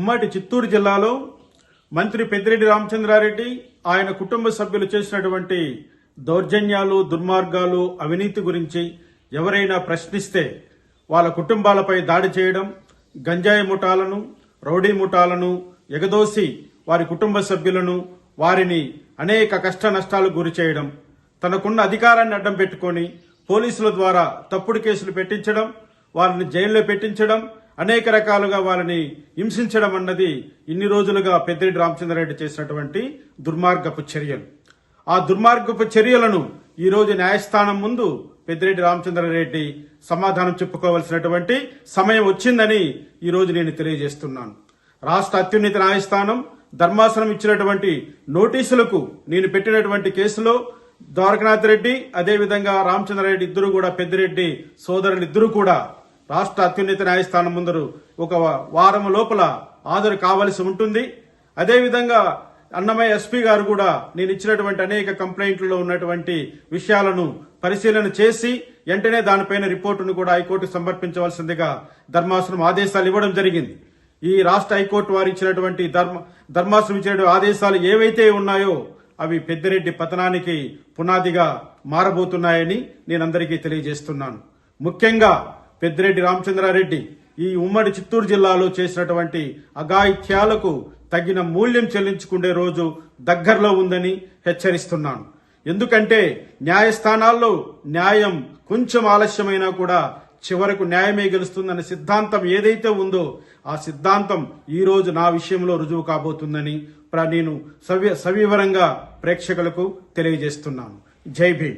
ఉమ్మడి చిత్తూరు జిల్లాలో మంత్రి పెద్దిరెడ్డి రామచంద్రారెడ్డి ఆయన కుటుంబ సభ్యులు చేసినటువంటి దౌర్జన్యాలు, దుర్మార్గాలు, అవినీతి గురించి ఎవరైనా ప్రశ్నిస్తే వాళ్ళ కుటుంబాలపై దాడి చేయడం, గంజాయి ముఠాలను, రౌడీ ముఠాలను ఎగదోసి వారి కుటుంబ సభ్యులను, వారిని అనేక కష్ట నష్టాలకు గురి చేయడం, తనకున్న అధికారాన్ని అడ్డం పెట్టుకొని పోలీసుల ద్వారా తప్పుడు కేసులు పెట్టించడం, వారిని జైల్లో పెట్టించడం, అనేక రకాలుగా వారిని హింసించడం అన్నది ఇన్ని రోజులుగా పెద్దిరెడ్డి రామచంద్రారెడ్డి చేసినటువంటి దుర్మార్గపు చర్యలు. ఆ దుర్మార్గపు చర్యలను ఈ రోజు న్యాయస్థానం ముందు పెద్దిరెడ్డి రామచంద్రారెడ్డి సమాధానం చెప్పుకోవాల్సినటువంటి సమయం వచ్చిందని ఈ రోజు నేను తెలియజేస్తున్నాను. రాష్ట్ర అత్యున్నత న్యాయస్థానం ధర్మాసనం ఇచ్చినటువంటి నోటీసులకు నేను పెట్టినటువంటి కేసులో ద్వారకనాథ్ రెడ్డి అదేవిధంగా రామచంద్రారెడ్డి ఇద్దరు కూడా, పెద్దిరెడ్డి సోదరులిద్దరూ కూడా రాష్ట్ర అత్యున్నత న్యాయస్థానం ముందరు ఒక వారం లోపల హాజరు కావలసి ఉంటుంది. అదేవిధంగా అన్నమయ్య ఎస్పీ గారు కూడా నేను ఇచ్చినటువంటి అనేక కంప్లైంట్లలో ఉన్నటువంటి విషయాలను పరిశీలన చేసి వెంటనే దానిపైన రిపోర్టును కూడా హైకోర్టుకు సమర్పించవలసిందిగా ధర్మాసనం ఆదేశాలు ఇవ్వడం జరిగింది. ఈ రాష్ట్ర హైకోర్టు వారు ఇచ్చినటువంటి ధర్మాసనం ఇచ్చినటువంటి ఆదేశాలు ఏవైతే ఉన్నాయో అవి పెద్దిరెడ్డి పతనానికి పునాదిగా మారబోతున్నాయని నేను అందరికీ తెలియజేస్తున్నాను. ముఖ్యంగా పెద్దిరెడ్డి రామచంద్రారెడ్డి ఈ ఉమ్మడి చిత్తూరు జిల్లాలో చేసినటువంటి అఘాయిత్యాలకు తగిన మూల్యం చెల్లించుకునే రోజు దగ్గరలో ఉందని హెచ్చరిస్తున్నాను. ఎందుకంటే న్యాయస్థానాల్లో న్యాయం కొంచెం ఆలస్యమైనా కూడా చివరకు న్యాయమే గెలుస్తుందన్న సిద్ధాంతం ఏదైతే ఉందో ఆ సిద్ధాంతం ఈ రోజు నా విషయంలో రుజువు కాబోతుందని నేను సవివరంగా ప్రేక్షకులకు తెలియజేస్తున్నాను. జై భీమ్.